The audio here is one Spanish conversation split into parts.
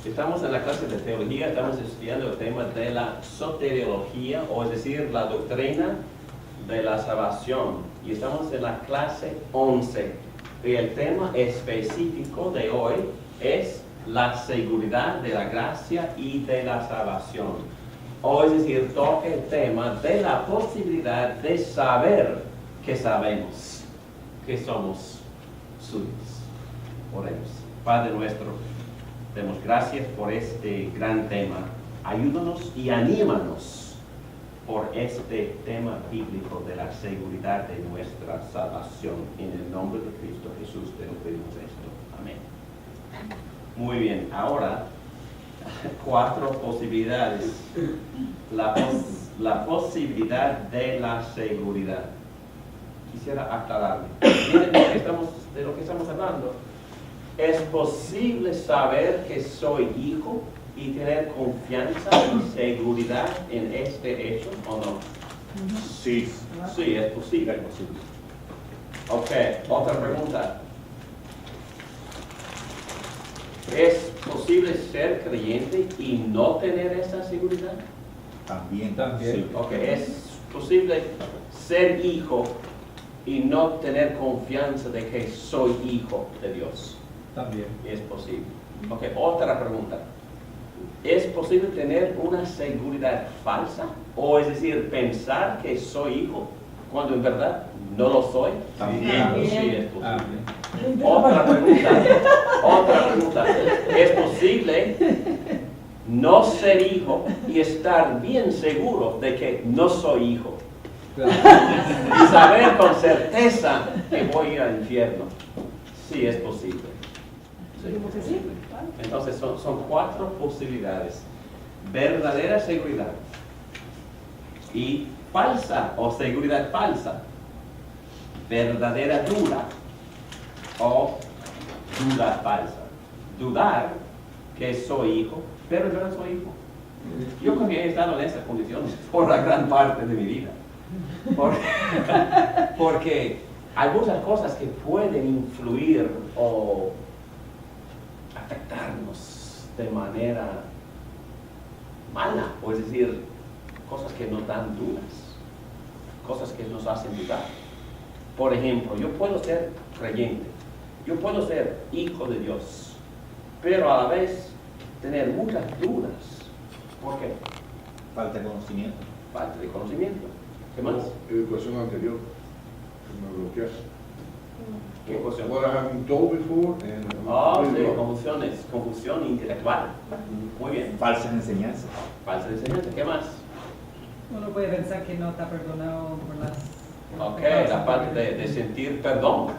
Estamos en la clase de teología, estamos estudiando el tema de la soteriología, o es decir, la doctrina de la salvación. Y estamos en la clase 11. Y el tema específico de hoy es la seguridad de la gracia y de la salvación. O es decir, toca el tema de la posibilidad de saber que sabemos que somos suyos. Oremos. Padre nuestro, demos gracias por este gran tema. Ayúdanos y anímanos por este tema bíblico de la seguridad de nuestra salvación. En el nombre de Cristo Jesús te lo pedimos esto. Amén. Muy bien, ahora 4 posibilidades. La posibilidad de la seguridad. Quisiera aclararme. Miren de lo que estamos hablando. ¿Es posible saber que soy hijo y tener confianza y seguridad en este hecho o no? Sí, es posible. Ok, otra pregunta. ¿Es posible ser creyente y no tener esta seguridad? También. Sí. Ok, ¿es posible ser hijo y no tener confianza de que soy hijo de Dios? También. Es posible. Ok, otra pregunta. ¿Es posible tener una seguridad falsa? O es decir, pensar que soy hijo cuando en verdad no lo soy. También. Sí, es posible. Otra pregunta. ¿Es posible no ser hijo y estar bien seguro de que no soy hijo? Y saber con certeza que voy a ir al infierno. Sí, es posible. Sí. Entonces son 4 posibilidades. Verdadera seguridad y falsa o seguridad falsa. Verdadera duda o duda falsa. Dudar que soy hijo, pero yo no soy hijo. Yo creo que he estado en esas condiciones por la gran parte de mi vida. Porque hay muchas cosas que pueden influir o afectarnos de manera mala, o es decir, cosas que nos dan dudas, cosas que nos hacen dudar. Por ejemplo, yo puedo ser creyente, yo puedo ser hijo de Dios, pero a la vez tener muchas dudas. ¿Por qué? Falta de conocimiento. Falta de conocimiento. ¿Qué más? Educación anterior, que me bloqueas. ¿Qué cosa? What I have been told before and Sí, confusión intelectual. Muy bien. Falsas enseñanzas. Falsa enseñanza. ¿Qué más? Uno puede pensar que no está perdonado por las... Ok, la parte de sentir perdón.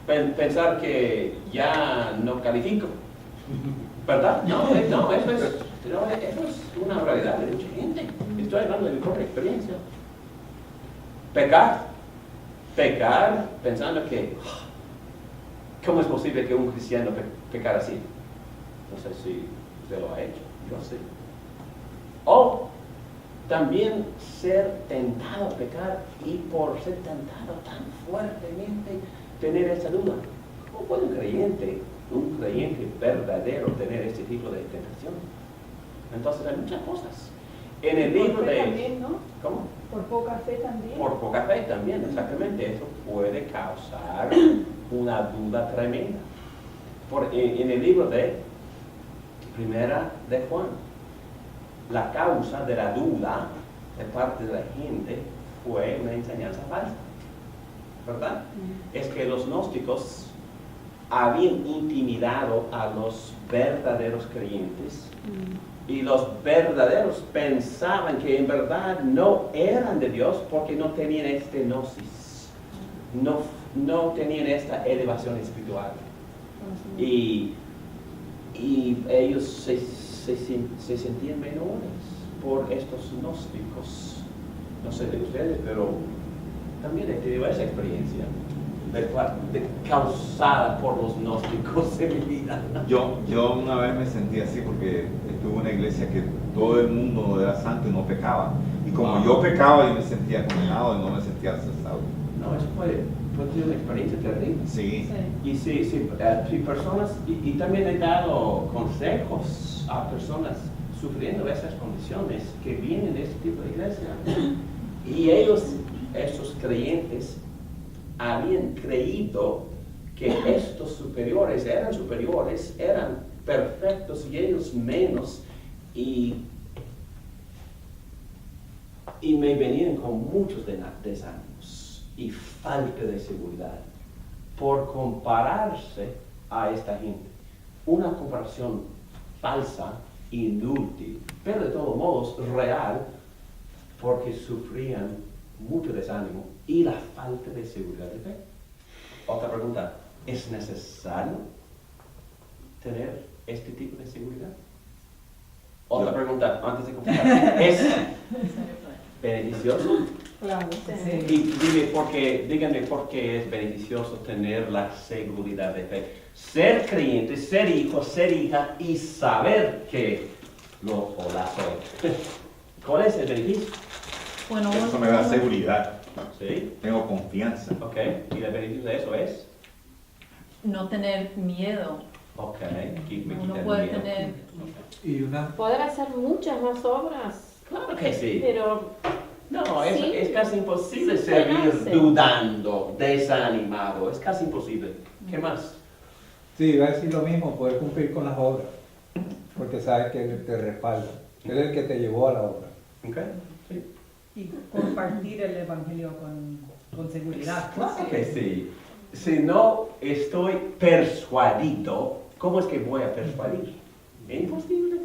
Pensar que ya no califico. ¿Verdad? No, eso es una realidad de mucha gente. Estoy hablando de mi propia experiencia. Pecar pensando que ¿cómo es posible que un cristiano pecar así? No sé si usted lo ha hecho, yo sé. O también ser tentado a pecar y por ser tentado tan fuertemente tener esa duda. ¿Cómo puede un creyente verdadero tener este tipo de tentación? Entonces hay muchas cosas. En el libro de... También, ¿no? ¿Cómo? Por poca fe también. Por poca fe también, exactamente. Eso puede causar una duda tremenda. En el libro de Primera de Juan, la causa de la duda de parte de la gente fue una enseñanza falsa, ¿verdad? Es que los gnósticos habían intimidado a los verdaderos creyentes. Y los verdaderos pensaban que en verdad no eran de Dios porque no tenían este gnosis, no tenían esta elevación espiritual. Y ellos se sentían menores por estos gnósticos. No sé de ustedes, pero también he tenido esa experiencia causada por los gnósticos en mi vida. Yo una vez me sentí así porque estuve en una iglesia que todo el mundo era santo y no pecaba. Y como yo pecaba, yo me sentía condenado y no me sentía aceptado. No, eso puede ser una experiencia terrible. Sí. Y si personas, y también he dado consejos a personas sufriendo esas condiciones que vienen de este tipo de iglesia. Y ellos, esos creyentes, habían creído que estos superiores, eran perfectos y ellos menos. Y me venían con muchos desánimos y falta de seguridad por compararse a esta gente. Una comparación falsa, inútil, pero de todos modos real, porque sufrían mucho desánimo y la falta de seguridad de fe. Otra pregunta, ¿es necesario tener este tipo de seguridad? Otra pregunta, antes de comenzar, ¿es beneficioso? Claro, Sí. Y díganme por qué es beneficioso tener la seguridad de fe. Ser creyente, ser hijo, ser hija y saber que lo o la soy. ¿Cuál es el beneficio? Bueno, Eso me da seguridad. ¿Sí? Tengo confianza. Ok. ¿Y el beneficio de eso es? no tener miedo. Ok. Me Uno quita el puede miedo. tener, Y una, Poder hacer muchas más obras, Claro que sí. pero No, Sí. es casi imposible Sí, servir sí. dudando, desanimado. Es casi imposible. ¿Qué más? sí, iba a decir lo mismo, poder cumplir con las obras, porque sabes que Él te respalda. Él es el que te llevó a la obra. Ok. Sí. Y compartir el evangelio con seguridad. Claro que sí. Si no estoy persuadido, ¿cómo es que voy a persuadir? Es imposible.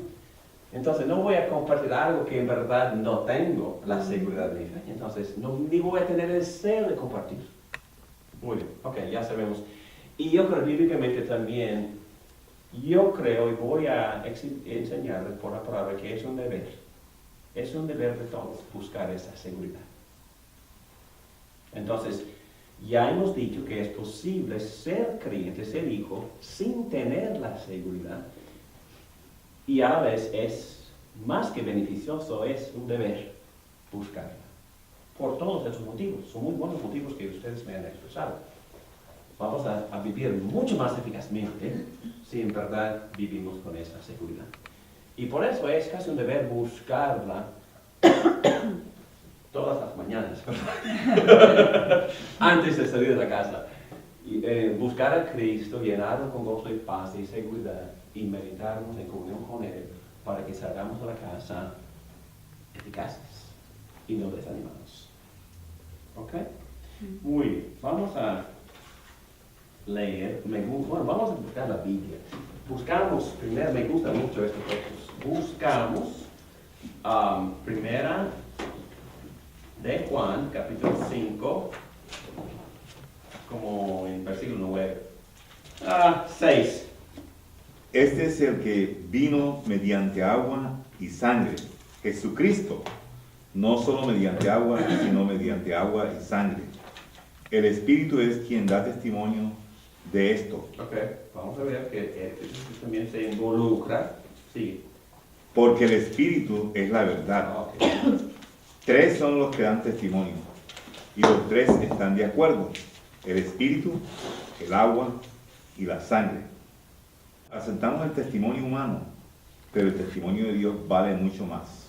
Entonces no voy a compartir algo que en verdad no tengo la seguridad de mi fe. Entonces ni voy a tener el deseo de compartir. Muy bien, ok, ya sabemos. Y yo creo bíblicamente también, yo creo y voy a enseñarles por la palabra que es un deber. Es un deber de todos buscar esa seguridad. Entonces, ya hemos dicho que es posible ser creyente, ser hijo, sin tener la seguridad. Y a la vez es más que beneficioso, es un deber buscarla. Por todos esos motivos. Son muy buenos motivos que ustedes me han expresado. Vamos a vivir mucho más eficazmente si en verdad vivimos con esa seguridad. Y por eso es casi un deber buscarla todas las mañanas, antes de salir de la casa. Y, buscar a Cristo, llenarlo con gozo y paz y seguridad, y meditarnos en comunión con Él, para que salgamos de la casa eficaces y no desanimados. ¿Ok? Muy bien, vamos a leer, vamos a buscar la Biblia. Buscamos, primero, me gusta mucho estos textos, buscamos primera de Juan, capítulo 5, como en versículo 9. 6. Este es el que vino mediante agua y sangre, Jesucristo, no solo mediante agua, sino mediante agua y sangre. El Espíritu es quien da testimonio de esto, Ok, vamos a ver que también se involucra. Sí. porque el Espíritu es la verdad. Ok. 3 son los que dan testimonio, y los 3 están de acuerdo: el Espíritu, el agua y la sangre. Aceptamos el testimonio humano, pero el testimonio de Dios vale mucho más.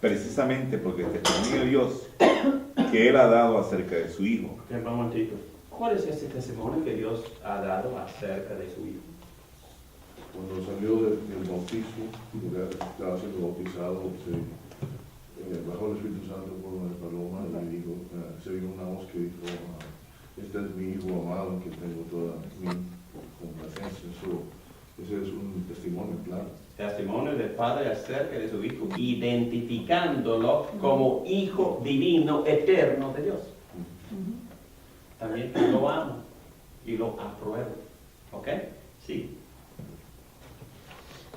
Precisamente porque el testimonio de Dios que Él ha dado acerca de su Hijo. Ok, un momentito. ¿Cuál es ese testimonio que Dios ha dado acerca de su Hijo? Cuando salió del bautismo, estaba siendo bautizado, bajó el Espíritu Santo por una paloma y dijo, se vio una voz que dijo, este es mi Hijo amado, en quien tengo toda mi complacencia. Ese es un testimonio claro. Testimonio del Padre acerca de su Hijo, identificándolo como Hijo divino, eterno de Dios. También lo amo y lo apruebo. ¿Ok? Sí.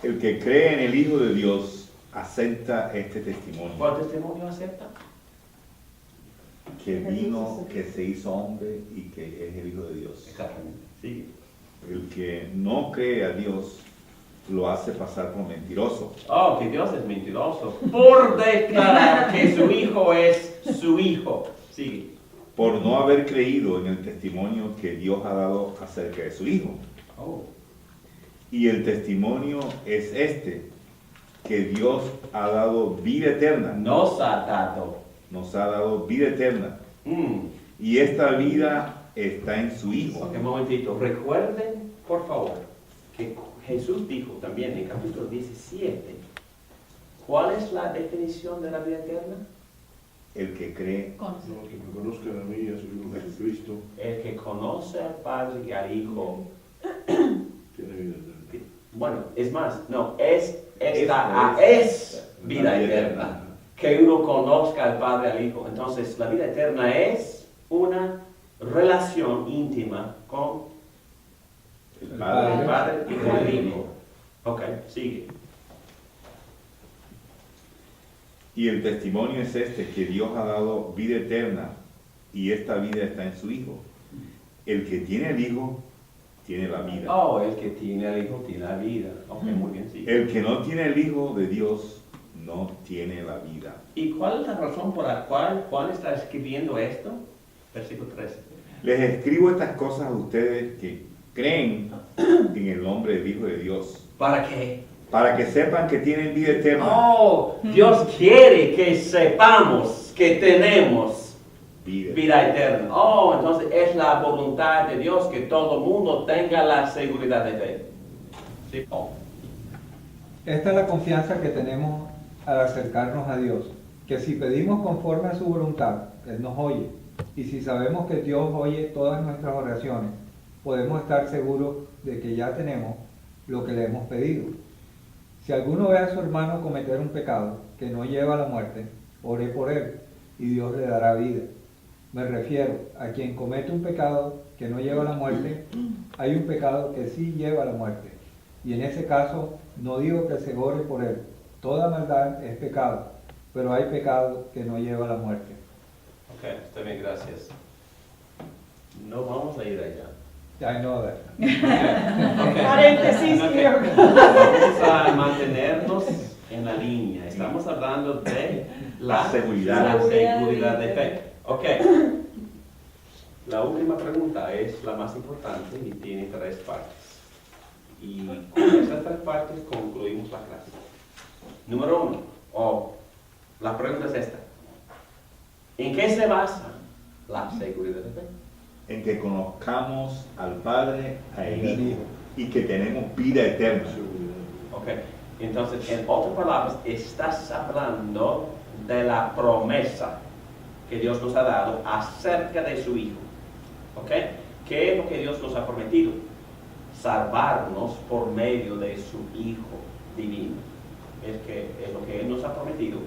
El que cree en el Hijo de Dios acepta este testimonio, ¿Cuál testimonio acepta? que vino, que se hizo hombre y que es el Hijo de Dios. Exactamente. Sí. El que no cree a Dios lo hace pasar por mentiroso. Oh, que Dios es mentiroso por declarar que su hijo es su hijo. Sigue. Por no haber creído en el testimonio que Dios ha dado acerca de su hijo. Oh. Y el testimonio es este, que Dios ha dado vida eterna. Nos ha dado. Nos ha dado vida eterna. Mm. Y esta vida está en su Hijo. Ok, un momentito. Recuerden, por favor, que Jesús dijo también en capítulo 17, ¿cuál es la definición de la vida eterna? El que cree. Conocer. No, que me conozcan a mí y a su Hijo Jesucristo, El que conoce al Padre y al Hijo. tiene vida eterna. Bueno, es más, no, es vida eterna. Que uno conozca al Padre y al Hijo. Entonces, la vida eterna es una relación íntima con El el Padre. Padre y con el Hijo. Ok, sigue. Y el testimonio es este, que Dios ha dado vida eterna y esta vida está en su Hijo. El que tiene el Hijo, tiene la vida. Oh, el que tiene al Hijo tiene la vida. Ok, muy bien, sigue. El que no tiene el Hijo de Dios, no tiene la vida. ¿Y cuál es la razón por la cual Juan está escribiendo esto? Versículo 13. Les escribo estas cosas a ustedes que creen en el nombre del Hijo de Dios, ¿Para qué? para que sepan que tienen vida eterna. Oh, Dios quiere que sepamos que tenemos vida eterna. Oh, entonces es la voluntad de Dios que todo el mundo tenga la seguridad de fe. Sí. Oh. Esta es la confianza que tenemos al acercarnos a Dios, que si pedimos conforme a su voluntad, Él nos oye. Y si sabemos que Dios oye todas nuestras oraciones, podemos estar seguros de que ya tenemos lo que le hemos pedido. Si alguno ve a su hermano cometer un pecado que no lleva a la muerte, ore por él y Dios le dará vida. Me refiero a quien comete un pecado que no lleva a la muerte, hay un pecado que sí lleva a la muerte. Y en ese caso, no digo que se ore por él. Toda maldad es pecado, pero hay pecado que no lleva a la muerte. Ok, está bien, gracias. No vamos a ir allá. I know that. Okay. Paréntesis, Ok. Dios. Vamos a mantenernos en la línea. Estamos hablando de La seguridad. La seguridad de fe. Ok. La última pregunta es la más importante y tiene 3 partes. Y con estas 3 partes concluimos la clase. Número 1. La pregunta es esta. ¿En qué se basa la seguridad de fe? En que conozcamos al Padre, al Hijo y que tenemos vida eterna. Ok, entonces, en otras palabras, estás hablando de la promesa que Dios nos ha dado acerca de su Hijo. Ok, ¿qué es lo que Dios nos ha prometido? Salvarnos por medio de su Hijo divino. Es lo que Él nos ha prometido.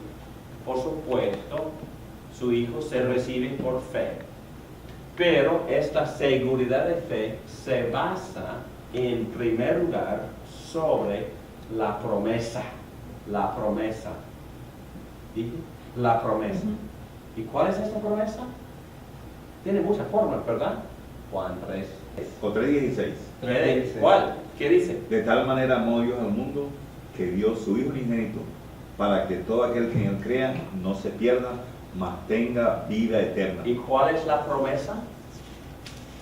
Por supuesto, su Hijo se recibe por fe. Pero esta seguridad de fe se basa en primer lugar sobre la promesa. La promesa. ¿Dije? La promesa. ¿Y cuál es esta promesa? Tiene muchas formas, ¿verdad? Juan 3. O 3:16. ¿Cuál? ¿Qué dice? De tal manera amó Dios al mundo que dio su Hijo unigénito para que todo aquel que en él crea no se pierda, mas tenga vida eterna. ¿Y cuál es la promesa?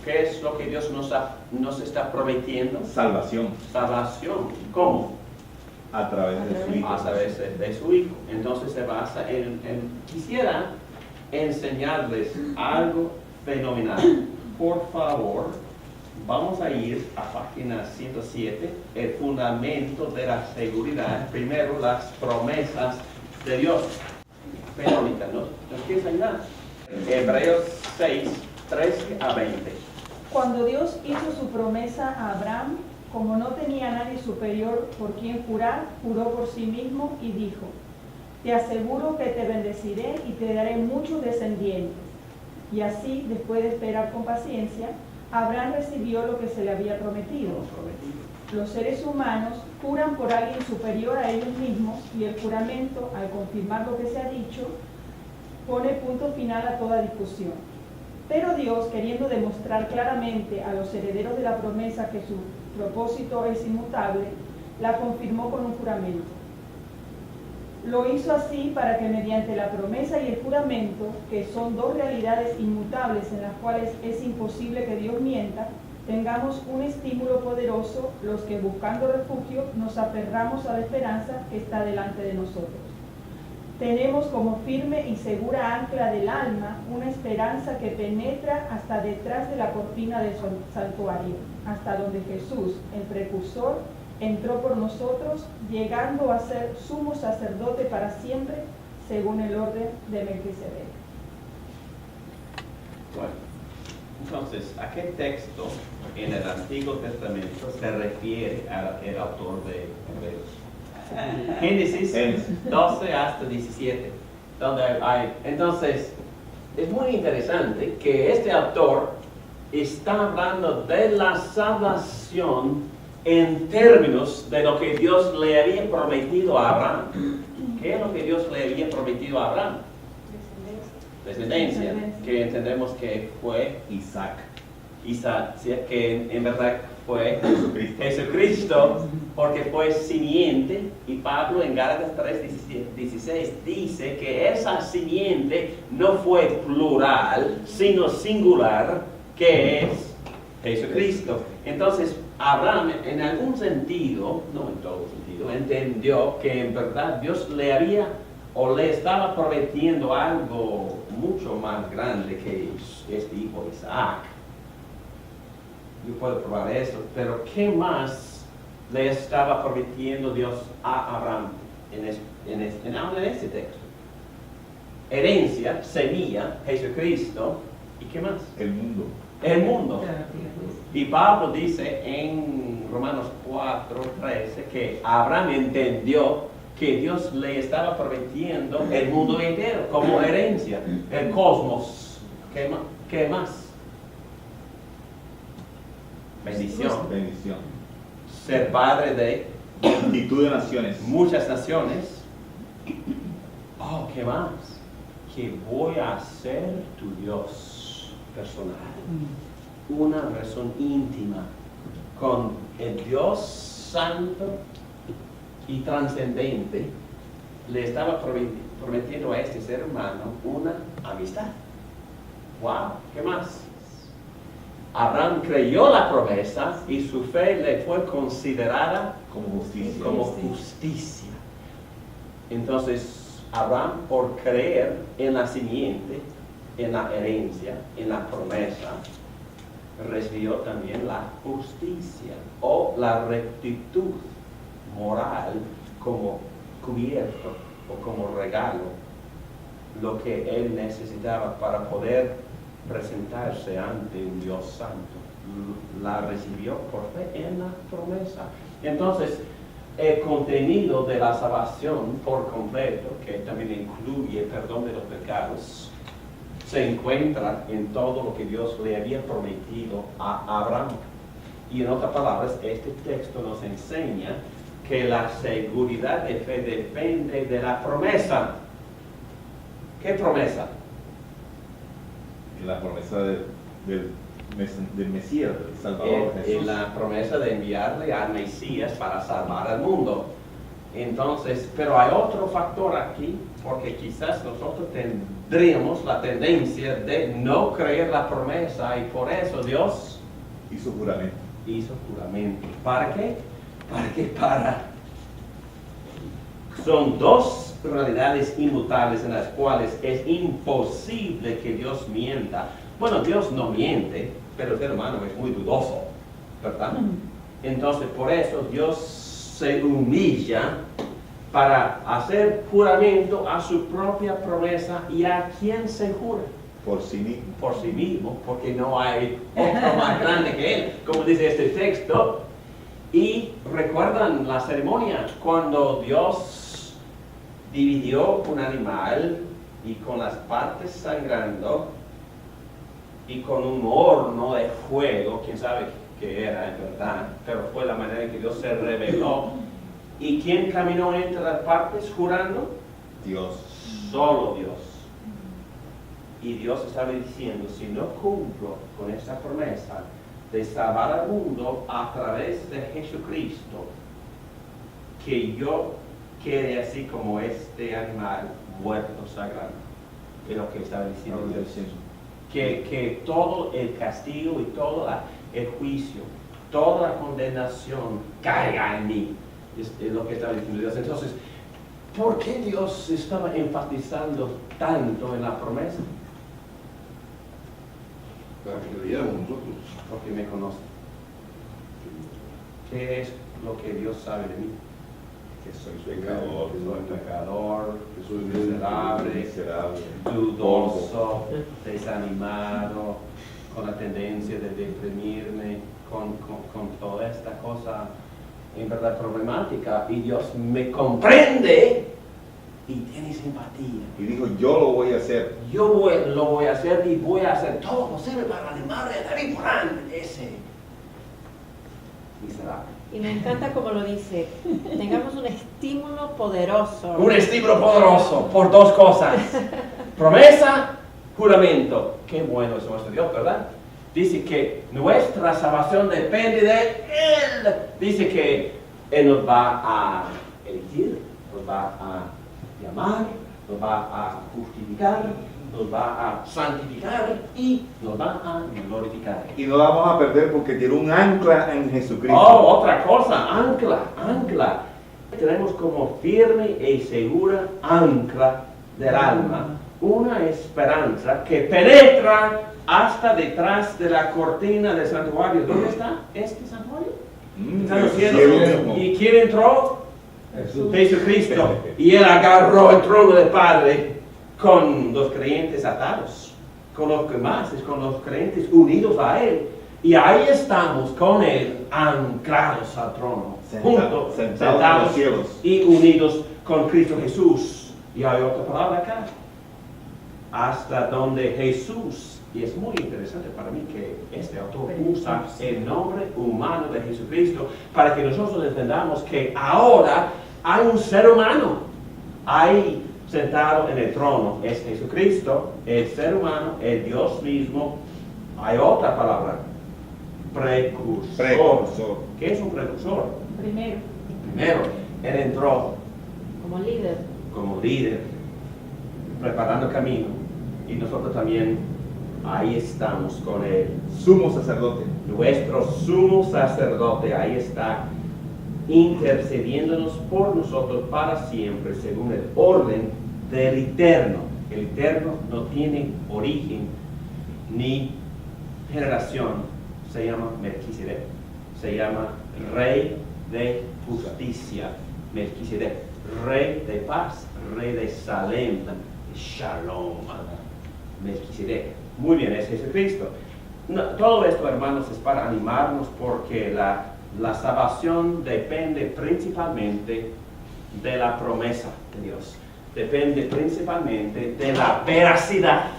¿Qué es lo que Dios nos está prometiendo? Salvación Salvación. ¿Cómo? a través de su Hijo. A través de su Hijo. Entonces se basa quisiera enseñarles algo fenomenal. Por favor, vamos a ir a página 107, el fundamento de la seguridad. Primero, las promesas de Dios. Verónica, ¿nos quieres ayudar? Hebreos 6, 13 a 20. Cuando Dios hizo su promesa a Abraham, como no tenía nadie superior por quien jurar, juró por sí mismo y dijo: te aseguro que te bendeciré y te daré muchos descendientes. Y así, después de esperar con paciencia, Abraham recibió lo que se le había prometido. Los seres humanos juran por alguien superior a ellos mismos y el juramento, al confirmar lo que se ha dicho, pone punto final a toda discusión. Pero Dios, queriendo demostrar claramente a los herederos de la promesa que su propósito es inmutable, la confirmó con un juramento. Lo hizo así para que mediante la promesa y el juramento, que son dos realidades inmutables en las cuales es imposible que Dios mienta, tengamos un estímulo poderoso los que buscando refugio nos aferramos a la esperanza que está delante de nosotros. Tenemos como firme y segura ancla del alma una esperanza que penetra hasta detrás de la cortina del santuario, hasta donde Jesús, el precursor, entró por nosotros, llegando a ser sumo sacerdote para siempre, según el orden de Melquisedec. Bueno, entonces, ¿a qué texto en el Antiguo Testamento se refiere el autor de Hebreos? Génesis 12 hasta 17. Donde hay, entonces, es muy interesante que este autor está hablando de la salvación en términos de lo que Dios le había prometido a Abraham. ¿Qué es lo que Dios le había prometido a Abraham? Descendencia, que entendemos que fue Isaac. que en verdad fue Jesucristo. Jesucristo, porque fue simiente, y Pablo en Gálatas 3:16 dice que esa simiente no fue plural, sino singular, que es Jesucristo. Entonces, Abraham, en algún sentido, no en todo sentido, entendió que en verdad Dios le había o le estaba prometiendo algo mucho más grande que este hijo Isaac. Yo puedo probar eso, pero ¿qué más le estaba prometiendo Dios a Abraham en este texto? Herencia, semilla, Jesucristo, ¿y qué más? El mundo. El mundo. Y Pablo dice en Romanos 4:13 que Abraham entendió que Dios le estaba prometiendo el mundo entero como herencia, el cosmos. ¿Qué más? Bendición. Bendición. Ser padre de Multitud de naciones. muchas naciones. Oh, ¿qué más? Que voy a ser tu Dios personal. Una relación íntima con el Dios santo y trascendente. Le estaba prometiendo a este ser humano una amistad. Wow, ¿qué más? Abraham creyó la promesa y su fe le fue considerada Como justicia. como justicia. Entonces, Abraham, por creer en la simiente, en la herencia, en la promesa, recibió también la justicia o la rectitud moral como cubierto o como regalo, lo que él necesitaba para poder presentarse ante un Dios santo. La recibió por fe en la promesa. Entonces, el contenido de la salvación por completo, que también incluye el perdón de los pecados, se encuentra en todo lo que Dios le había prometido a Abraham. Y en otras palabras, este texto nos enseña que la seguridad de fe depende de la promesa. ¿Qué promesa? La promesa del Mesías, del Salvador Es Jesús. la promesa de enviarle al Mesías para salvar al mundo. Entonces, pero hay otro factor aquí, porque quizás nosotros tendríamos la tendencia de no creer la promesa y por eso Dios Hizo juramento. hizo juramento. ¿Para qué? Son dos realidades inmutables en las cuales es imposible que Dios mienta. Bueno, Dios no miente, pero el ser humano es muy dudoso, ¿verdad? Entonces, por eso Dios se humilla para hacer juramento a su propia promesa. ¿Y a quién se jura? Por sí mismo. Por sí mismo, porque no hay otro más grande que él, como dice este texto. Y recuerdan la ceremonia cuando Dios dividió un animal y con las partes sangrando y con un horno de fuego, quién sabe qué era en verdad, pero fue la manera en que Dios se reveló. ¿Y quién caminó entre las partes jurando? Dios. Solo Dios. Y Dios estaba diciendo, si no cumplo con esta promesa de salvar al mundo a través de Jesucristo, que yo quede así como este animal muerto sagrado. Es lo que estaba diciendo Dios. Que todo el castigo y todo el juicio, toda la condenación caiga en mí. Es lo que estaba diciendo Dios. Entonces, ¿por qué Dios estaba enfatizando tanto en la promesa? Para que creyéramos nosotros. Porque me conoce. ¿Qué es lo que Dios sabe de mí? Que soy pecador, Que soy pecador, Que soy miserable. miserable, dudoso, desanimado, con la tendencia de deprimirme, con toda esta cosa en verdad problemática. Y Dios me comprende y tiene simpatía. Y dijo, yo lo voy a hacer. Lo voy a hacer y voy a hacer todo lo posible para animarle a David Morán, ese miserable. Y me encanta como lo dice, tengamos un estímulo poderoso. Un estímulo poderoso por dos cosas. Promesa, juramento. Qué bueno es nuestro Dios, ¿verdad? Dice que nuestra salvación depende de Él. Dice que Él nos va a elegir, nos va a llamar, nos va a justificar, nos va a santificar y nos va a glorificar. Y no la vamos a perder porque tiene un ancla en Jesucristo. Oh, otra cosa, ancla. Tenemos como firme y segura ancla del alma una esperanza que penetra hasta detrás de la cortina del santuario. ¿Dónde está este santuario? Está en los cielos. cielo. ¿Y quién entró? Jesús. Jesucristo. Y Él agarró el trono del Padre con los creyentes atados, con los creyentes unidos a Él. Y ahí estamos con Él anclados al trono, juntos, sentados en los cielos. y unidos con Cristo Jesús. Y hay otra palabra acá, hasta donde Jesús, y es muy interesante para mí que este autor usa el nombre humano de Jesucristo para que nosotros entendamos que ahora hay un ser humano ahí sentado en el trono, es Jesucristo, el ser humano, el Dios mismo. Hay otra palabra, precursor. ¿Qué es un precursor? Primero. Primero, Él entró Como líder. como líder, preparando camino, y nosotros también ahí estamos con Él. Sumo sacerdote. Nuestro sumo sacerdote ahí está, intercediéndonos por nosotros para siempre, según el orden del Eterno. El Eterno no tiene origen ni generación, se llama Melquisedec, se llama Rey de Justicia, Melquisedec, Rey de paz, Rey de Salem, Shalom, Melquisedec. Muy bien, es Jesucristo. No, todo esto, hermanos, es para animarnos porque la salvación depende principalmente de la promesa de Dios. Depende principalmente de la veracidad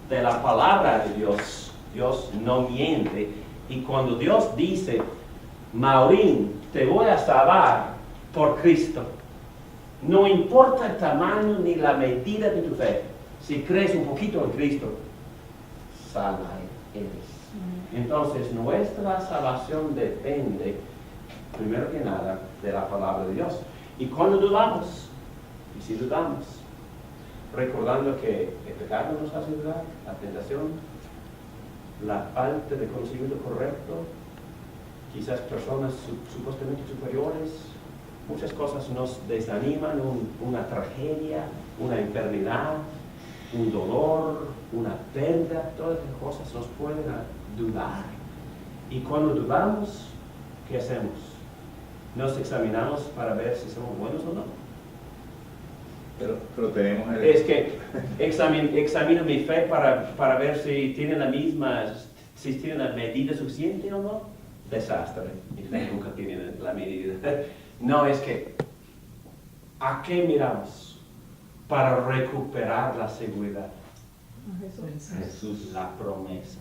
de la palabra de Dios. Dios no miente. Y cuando Dios dice, Maurín, te voy a salvar por Cristo, no importa el tamaño ni la medida de tu fe. Si crees un poquito en Cristo, salva eres. Entonces, nuestra salvación depende, primero que nada, de la palabra de Dios. Y cuando dudamos, y si dudamos, recordando que el pecado nos hace dudar, la tentación, la falta de conocimiento correcto, quizás personas supuestamente superiores, muchas cosas nos desaniman, una tragedia, una enfermedad, un dolor, una pérdida, todas esas cosas nos pueden dudar. Y cuando dudamos, ¿qué hacemos? Nos examinamos para ver si somos buenos o no. Pero tenemos el... Es que examino mi fe para ver si tiene si tiene la medida suficiente o no. Desastre. Mi fe nunca tiene la medida. No, es que, ¿a qué miramos para recuperar la seguridad? Jesús. La promesa.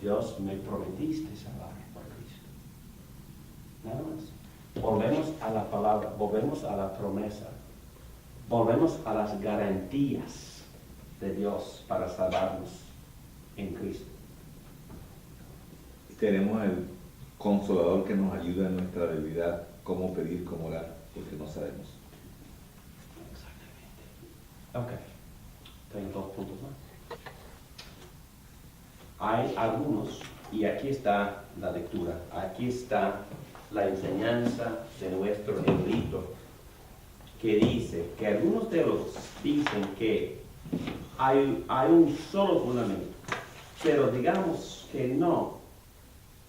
Dios, me prometiste salvar por Cristo. Nada más. Volvemos a la palabra, volvemos a la promesa, volvemos a las garantías de Dios para salvarnos en Cristo. Tenemos el Consolador que nos ayuda en nuestra debilidad. cómo pedir, cómo orar, porque no sabemos. Ok. Tengo 2 puntos más. Hay algunos, y aquí está la lectura, aquí está la enseñanza de nuestro erudito, que dice que algunos teólogos dicen que hay un solo fundamento, pero digamos que no.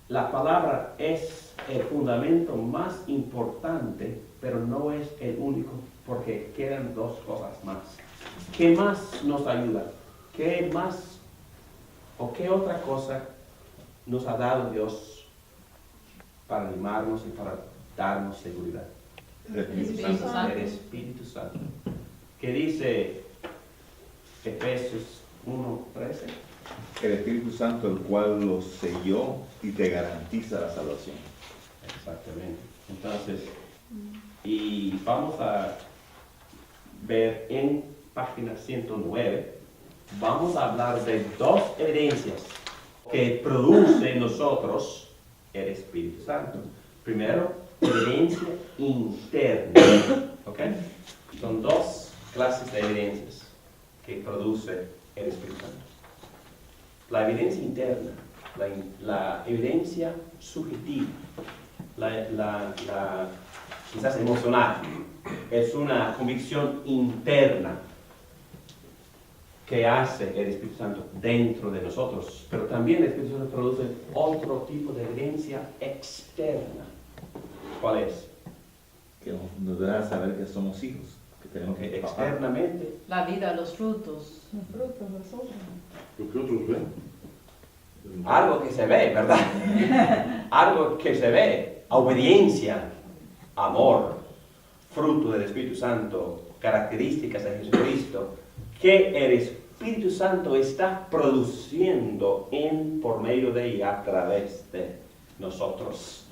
La palabra es el fundamento más importante, pero no es el único, porque quedan 2 cosas más. ¿Qué más nos ayuda? ¿Qué más o qué otra cosa nos ha dado Dios para animarnos y para darnos seguridad? El Espíritu Espíritu Santo. Santo. El Espíritu Santo. ¿Qué dice Efesios 1:13? El Espíritu Santo, el cual lo selló y te garantiza la salvación. Exactamente. Entonces, y vamos a ver en página 109, vamos a hablar de 2 evidencias que produce en nosotros el Espíritu Santo. Primero, evidencia interna. ¿Ok? Son 2 clases de evidencias que produce el Espíritu Santo. La evidencia interna, la evidencia subjetiva, quizás emocional, es una convicción interna que hace el Espíritu Santo dentro de nosotros, pero también el Espíritu Santo produce otro tipo de evidencia externa. ¿Cuál es? Que nos da a saber que somos hijos, que tenemos Que que externamente La vida, los frutos. Los frutos, los otros. Lo que otros ven. algo que se ve, ¿verdad? Algo que se ve, obediencia, amor, fruto del Espíritu Santo, características de Jesucristo, que el Espíritu Santo está produciendo por medio de y a través de nosotros.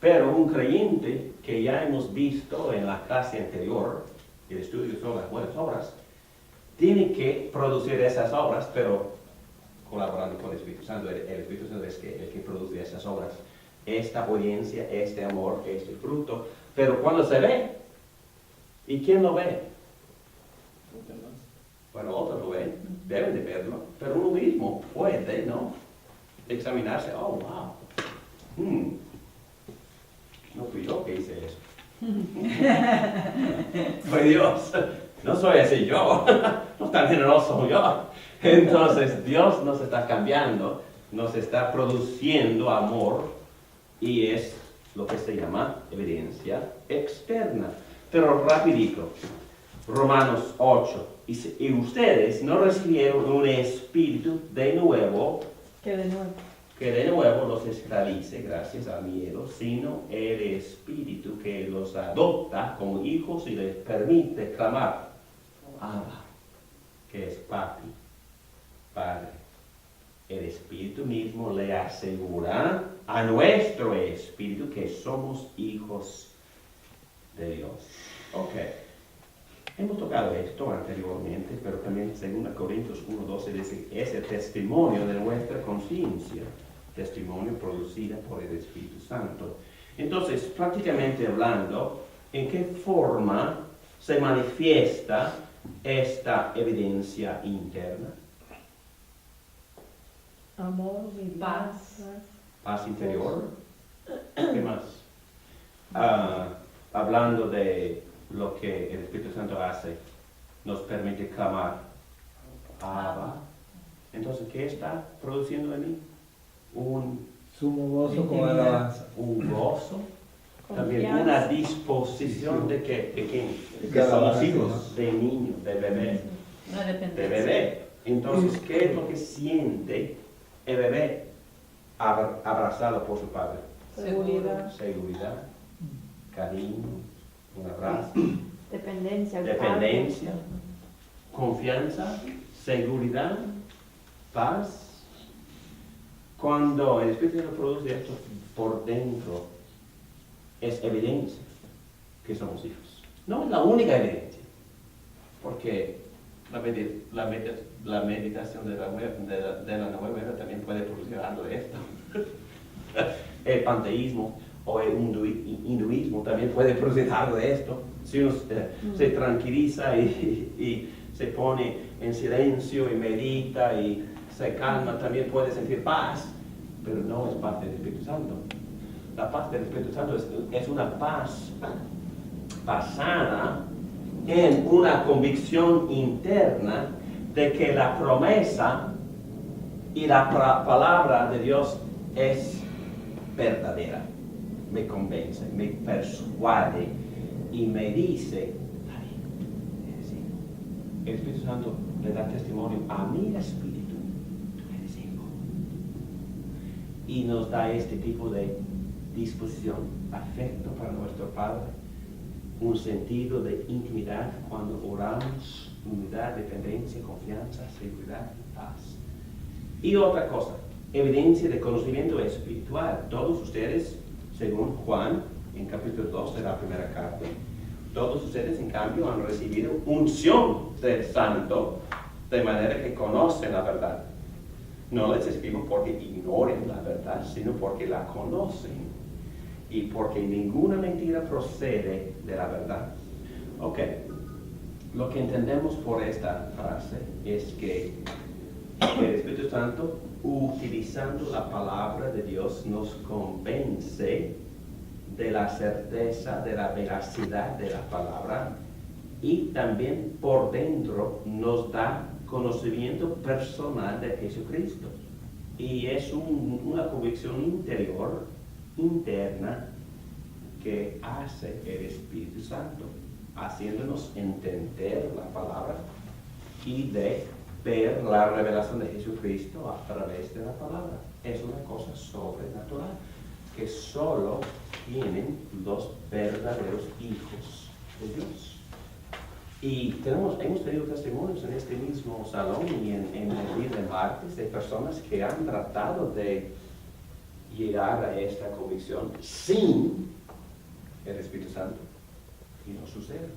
Pero un creyente, que ya hemos visto en la clase anterior, el estudio sobre las buenas obras, tiene que producir esas obras, pero colaborando con el Espíritu Santo. El Espíritu Santo es el que produce esas obras. Esta obediencia, este amor, este fruto. Pero cuando se ve, ¿y quién lo ve? Bueno, otros lo ven, deben de verlo, pero uno mismo puede, ¿no? Examinarse, oh, wow. No fui yo que hice eso. Fue Dios. No soy así yo. No tan generoso yo. Entonces Dios nos está cambiando, nos está produciendo amor y es lo que se llama evidencia externa. Pero rapidito, Romanos 8. Y ustedes no recibieron un espíritu de nuevo Que de nuevo. que de nuevo los esclavice gracias al miedo, sino el Espíritu que los adopta como hijos y les permite clamar, Abba, que es papi, Padre. El Espíritu mismo le asegura a nuestro espíritu que somos hijos de Dios. Ok. Hemos tocado esto anteriormente, pero también 2 Corintios 1:12 dice, es el testimonio de nuestra conciencia, testimonio producido por el Espíritu Santo. Entonces, prácticamente hablando, ¿en qué forma se manifiesta esta evidencia interna? Amor, Paz. Paz interior. ¿Qué más? Hablando de lo que el Espíritu Santo hace, nos permite clamar, Abba. Entonces, ¿qué está produciendo en mí? Un Sumo gozo con alabanza. gozo, también Confianza. una disposición de que De somos alabanza, hijos, de niño, de bebé, Una de dependencia. bebé. Entonces, ¿qué es lo que siente el bebé abrazado por su padre? seguridad, Seguridad, cariño, un abrazo, Dependencia. dependencia, confianza, seguridad, paz. Cuando el Espíritu Santo produce esto por dentro, es evidencia que somos hijos. No es la única evidencia, porque la meditación de la nueva era también puede producir algo de esto. El panteísmo, o el hinduismo también puede producir algo de esto. Si uno se tranquiliza y se pone en silencio y medita y se calma, también puede sentir paz, pero no es paz del Espíritu Santo. La paz del Espíritu Santo es una paz basada en una convicción interna de que la promesa y la palabra de Dios es verdadera. Me convence, me persuade y me dice, es decir, el Espíritu Santo le da testimonio a mi espíritu, tú eres hijo. Y nos da este tipo de disposición, afecto para nuestro Padre, un sentido de intimidad cuando oramos, unidad, dependencia, confianza, seguridad y paz. Y otra cosa, evidencia de conocimiento espiritual. Todos ustedes, según Juan, en capítulo 2 de la primera carta, todos ustedes en cambio han recibido unción del Santo, de manera que conocen la verdad. No les escribo porque ignoren la verdad, sino porque la conocen y porque ninguna mentira procede de la verdad. Ok, lo que entendemos por esta frase es que el Espíritu Santo, utilizando la palabra de Dios, nos convence de la certeza, de la veracidad de la palabra, y también por dentro nos da conocimiento personal de Jesucristo. Y es una convicción interior, interna, que hace el Espíritu Santo, haciéndonos entender la palabra y de ver la revelación de Jesucristo a través de la palabra. Es una cosa sobrenatural que solo tienen los verdaderos hijos de Dios. Y hemos tenido testimonios en este mismo salón y en el día de martes de personas que han tratado de llegar a esta convicción sin el Espíritu Santo, y no sucede.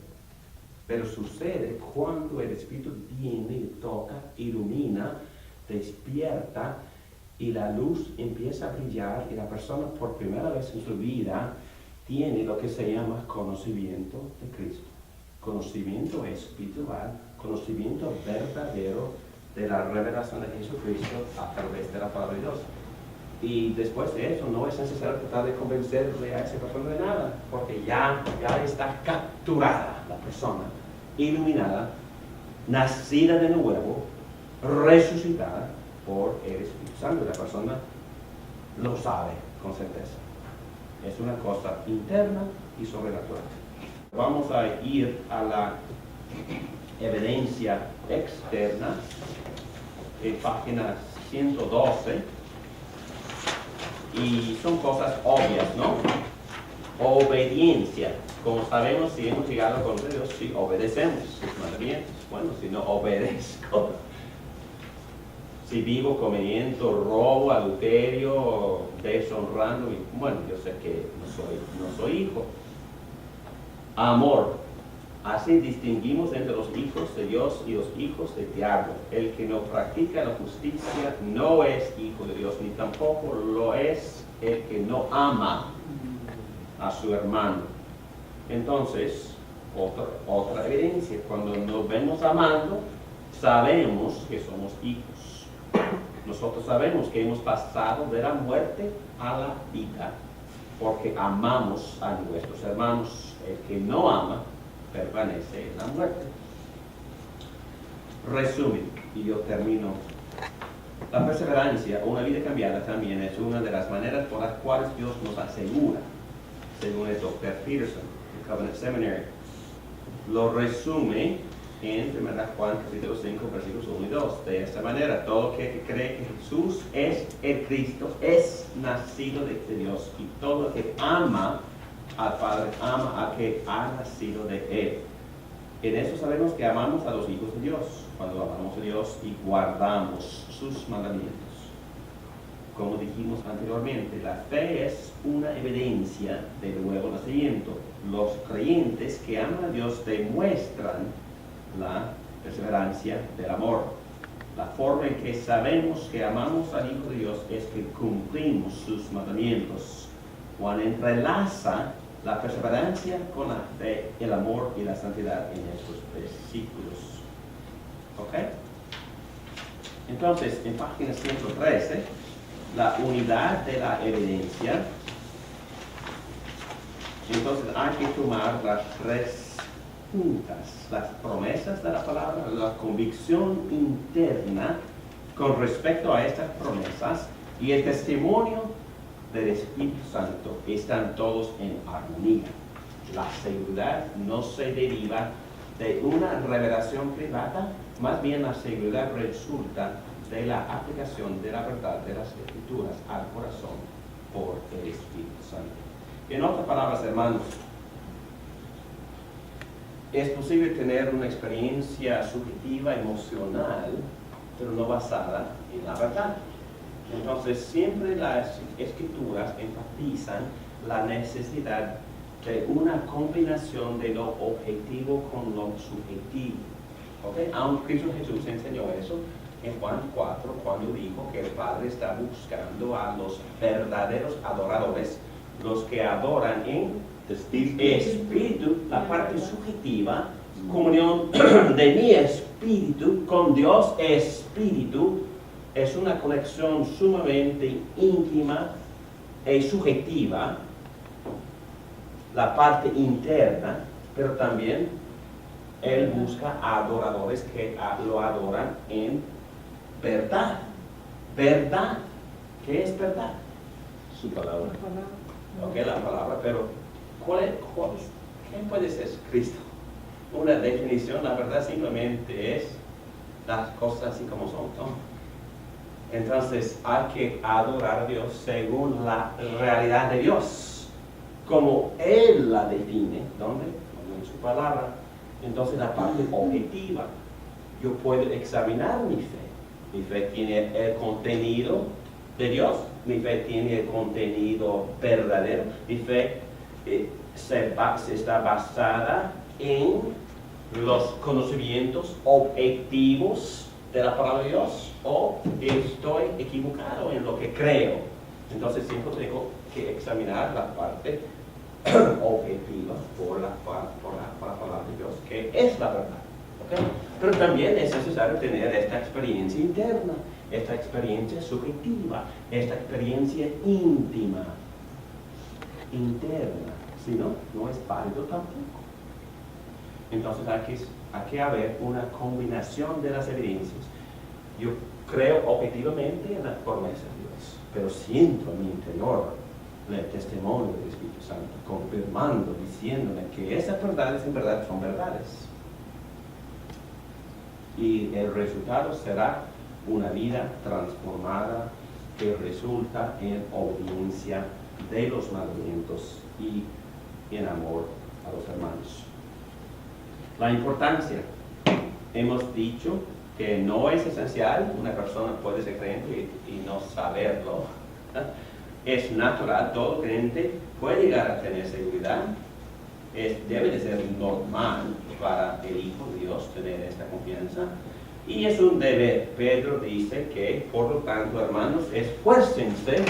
Pero sucede cuando el Espíritu viene y toca, ilumina, despierta, y la luz empieza a brillar, y la persona por primera vez en su vida tiene lo que se llama conocimiento de Cristo. Conocimiento espiritual, conocimiento verdadero de la revelación de Jesucristo a través de la palabra de Dios. Y después de eso no es necesario tratar de convencerle a esa persona de nada, porque ya está capturada la persona, iluminada, nacida de nuevo, resucitada por el Espíritu Santo. La persona lo sabe con certeza. Es una cosa interna y sobrenatural. Vamos a ir a la evidencia externa, en página 112. Y son cosas obvias, ¿no? Obediencia. Como sabemos, si hemos llegado a conocer a Dios, si obedecemos sus mandamientos. Bueno, si no obedezco, si vivo cometiendo robo, adulterio, deshonrando, bueno, yo sé que no soy hijo. Amor. Así distinguimos entre los hijos de Dios y los hijos del diablo. El que no practica la justicia no es hijo de Dios, ni tampoco lo es el que no ama a su hermano. Entonces, otra evidencia, cuando nos vemos amando, sabemos que somos hijos. Nosotros sabemos que hemos pasado de la muerte a la vida, porque amamos a nuestros hermanos. El que no ama permanece en la muerte. Resumen, y yo termino. La perseverancia o una vida cambiada también es una de las maneras por las cuales Dios nos asegura, según el Dr. Peterson, de Covenant Seminary. Lo resume en 1 Juan capítulo 5, versículos 1 y 2. De esta manera, todo aquel que cree que Jesús es el Cristo es nacido de Dios, y todo el que ama al Padre ama a que ha nacido de Él. En eso sabemos que amamos a los hijos de Dios, cuando amamos a Dios y guardamos sus mandamientos. Como dijimos anteriormente, la fe es una evidencia del nuevo nacimiento. Los creyentes que aman a Dios demuestran la perseverancia del amor. La forma en que sabemos que amamos al Hijo de Dios es que cumplimos sus mandamientos. Juan entrelaza la perseverancia con la fe, el amor y la santidad en estos versículos. ¿Ok? Entonces, en página 113, la unidad de la evidencia. Entonces, hay que tomar las tres puntas, las promesas de la palabra, la convicción interna con respecto a estas promesas y el testimonio del Espíritu Santo están todos en armonía. La seguridad no se deriva de una revelación privada, más bien la seguridad resulta de la aplicación de la verdad de las Escrituras al corazón por el Espíritu Santo. En otras palabras, hermanos, es posible tener una experiencia subjetiva, emocional, pero no basada en la verdad. Entonces, siempre las Escrituras enfatizan la necesidad de una combinación de lo objetivo con lo subjetivo. ¿Okay? Aunque Cristo Jesús enseñó eso en Juan 4, cuando dijo que el Padre está buscando a los verdaderos adoradores, los que adoran en espíritu, la parte subjetiva, comunión de mi espíritu con Dios espíritu, es una conexión sumamente íntima y subjetiva, la parte interna, pero también Él busca adoradores que lo adoran en verdad. ¿Verdad? ¿Qué es verdad? Su palabra. Ok, la palabra, pero ¿qué puede ser Cristo? Una definición, la verdad simplemente es las cosas así como son, ¿no? Entonces hay que adorar a Dios según la realidad de Dios, como Él la define, ¿dónde? En su palabra. Entonces la parte objetiva, yo puedo examinar mi fe. Mi fe tiene el contenido de Dios, mi fe tiene el contenido verdadero, mi fe está basada en los conocimientos objetivos de la palabra de Dios, o estoy equivocado en lo que creo. Entonces siempre tengo que examinar la parte objetiva por la palabra de Dios, que es la verdad. ¿Okay? Pero también es necesario tener esta experiencia interna, esta experiencia subjetiva, esta experiencia íntima, interna. Si no, no es válido tampoco. Entonces hay que haber una combinación de las evidencias. Yo creo objetivamente en las promesas de Dios, pero siento en mi interior el testimonio del Espíritu Santo, confirmando, diciéndome que esas verdades en verdad son verdades. Y el resultado será una vida transformada que resulta en obediencia de los mandamientos y en amor a los hermanos. La importancia, hemos dicho que no es esencial, una persona puede ser creyente y no saberlo. Es natural, todo creyente puede llegar a tener seguridad. Debe de ser normal para el Hijo de Dios tener esta confianza. Y es un deber. Pedro dice que, por lo tanto, hermanos, esfuércense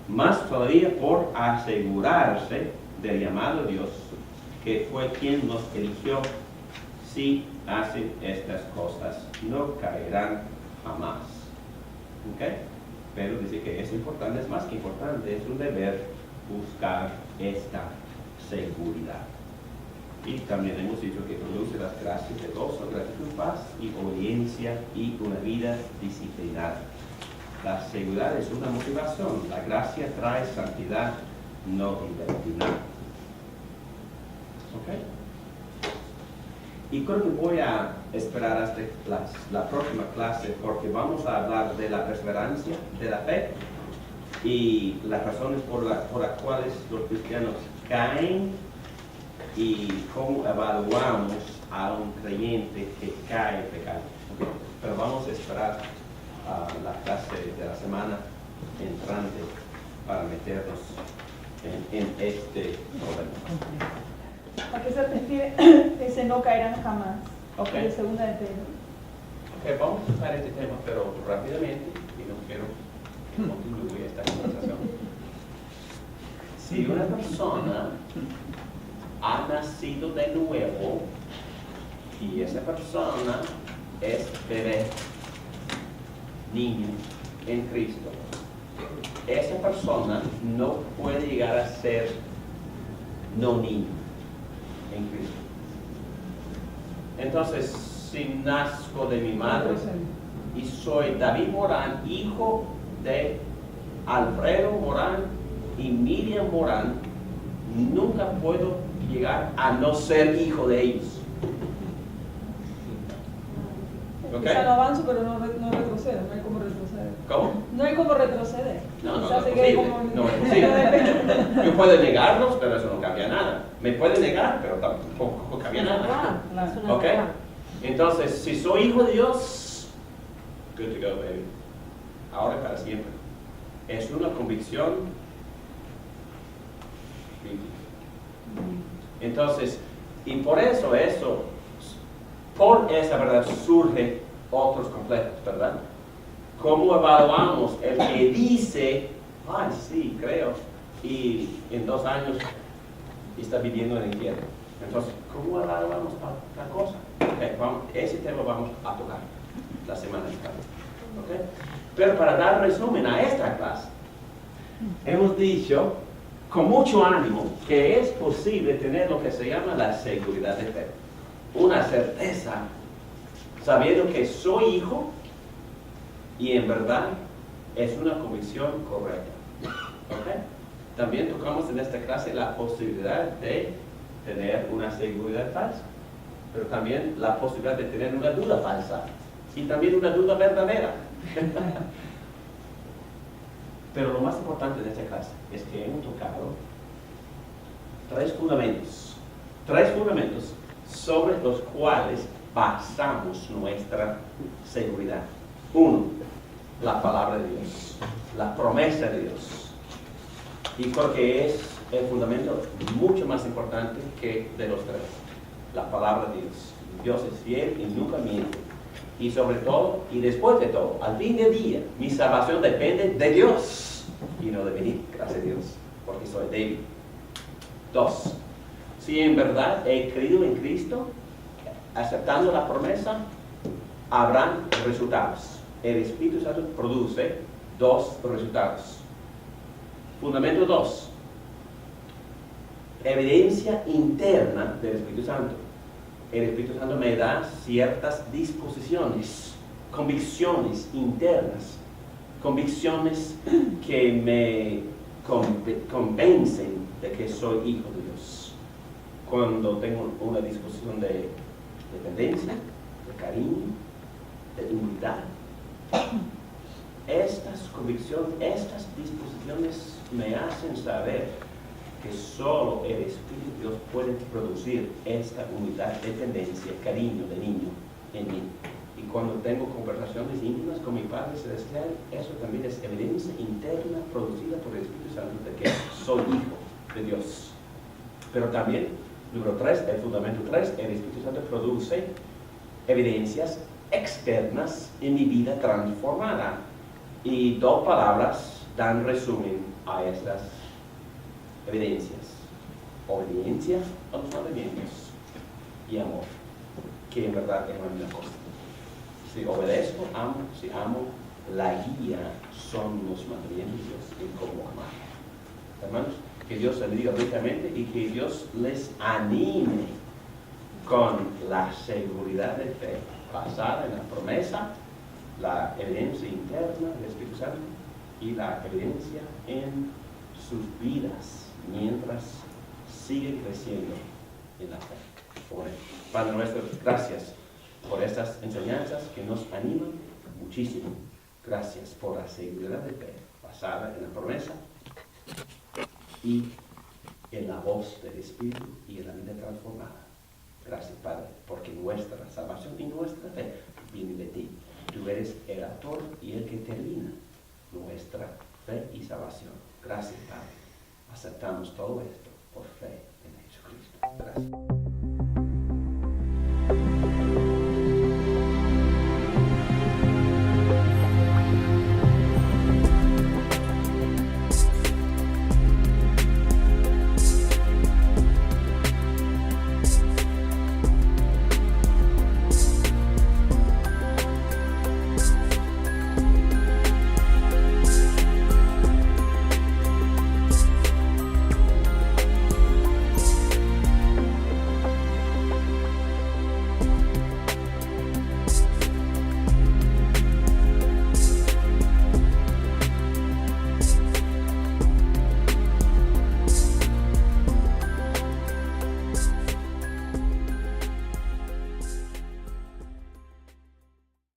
más todavía por asegurarse del llamado de Dios, que fue quien nos eligió. Si hacen estas cosas, no caerán jamás. ¿Okay? Pero dice que es importante, es más que importante, es un deber buscar esta seguridad. Y también hemos dicho que produce las gracias de gozo, gratitud, paz y obediencia y una vida disciplinada. La seguridad es una motivación, la gracia trae santidad, no libertinaje. ¿Ok? Y creo que voy a esperar hasta la próxima clase, porque vamos a hablar de la perseverancia, de la fe y las razones por las cuales los cristianos caen y cómo evaluamos a un creyente que cae en pecado. ¿Okay? Pero vamos a esperar la clase de la semana entrante para meternos en este problema. ¿A qué se refiere ese no caerán jamás? Okay. De segunda de Pedro. Ok, vamos a tocar este tema, pero rápidamente, y no quiero que continúe esta conversación. Si una persona ha nacido de nuevo y esa persona es bebé, niño en Cristo, esa persona no puede llegar a ser no niño en Cristo. Entonces, si nazco de mi madre y soy David Morán, hijo de Alfredo Morán y Miriam Morán, nunca puedo llegar a no ser hijo de ellos. ¿Ok? Quizá no avanzo, pero no retrocedo, no hay como retroceder. ¿Cómo? No hay como retroceder. No, Quizás es se quede posible. como- No es posible. Yo puedo negarlos, pero eso no cambia nada. Me puede negar, pero tampoco cambia nada. Es una ¿Ok? verdad. Entonces, si soy hijo de Dios, good to go, baby. Ahora y para siempre. Es una convicción bíblica. Entonces, y por eso, por esa verdad surgen otros completos, ¿verdad? ¿Cómo evaluamos el que dice, ay, sí, creo, y en 2 años está viviendo en el infierno? Entonces, ¿cómo evaluamos la cosa? Ese tema vamos a tocar la semana entrante. ¿Okay? Pero para dar resumen a esta clase, hemos dicho con mucho ánimo que es posible tener lo que se llama la seguridad de fe. Una certeza, sabiendo que soy hijo y en verdad es una convicción correcta. ¿Okay? También tocamos en esta clase la posibilidad de tener una seguridad falsa, pero también la posibilidad de tener una duda falsa y también una duda verdadera. Pero lo más importante de esta clase es que hemos tocado 3 fundamentos sobre los cuales basamos nuestra seguridad. 1, la palabra de Dios, la promesa de Dios. Y creo que es el fundamento mucho más importante que de los 3. La palabra de Dios. Dios es fiel y nunca miente. Y sobre todo, y después de todo, al fin del día, mi salvación depende de Dios y no de mí, gracias a Dios, porque soy débil. 2, si en verdad he creído en Cristo, aceptando la promesa, habrán resultados. El Espíritu Santo produce 2 resultados. Fundamento 2, evidencia interna del Espíritu Santo. El Espíritu Santo me da ciertas disposiciones, convicciones internas, convicciones que me convencen de que soy hijo de Dios. Cuando tengo una disposición de dependencia, de cariño, de humildad, estas convicciones, estas disposiciones me hacen saber que solo el Espíritu de Dios puede producir esta humildad, dependencia, cariño de niño en mí. Y cuando tengo conversaciones íntimas con mi Padre Celestial, eso también es evidencia interna producida por el Espíritu Santo de que soy hijo de Dios. Pero también, número 3, el fundamento 3, el Espíritu Santo produce evidencias externas en mi vida transformada. Y 2 palabras dan resumen a estas evidencias: obediencia a los mandamientos y amor, que en verdad es la misma cosa. Si obedezco, amo; si amo, la guía son los mandamientos de Dios en cómo amar. Hermanos, que Dios les bendiga ricamente y que Dios les anime con la seguridad de fe basada en la promesa, la evidencia interna del Espíritu Santo y la evidencia en sus vidas mientras siguen creciendo en la fe. Padre nuestro, gracias por estas enseñanzas que nos animan muchísimo. Gracias por la seguridad de fe basada en la promesa y en la voz del Espíritu y en la vida transformada. Gracias, Padre, porque nuestra salvación y nuestra fe viene de ti. Tú eres el autor y el que termina nuestra fe y salvación. Gracias, Padre. Aceptamos todo esto por fe en Jesucristo. Gracias.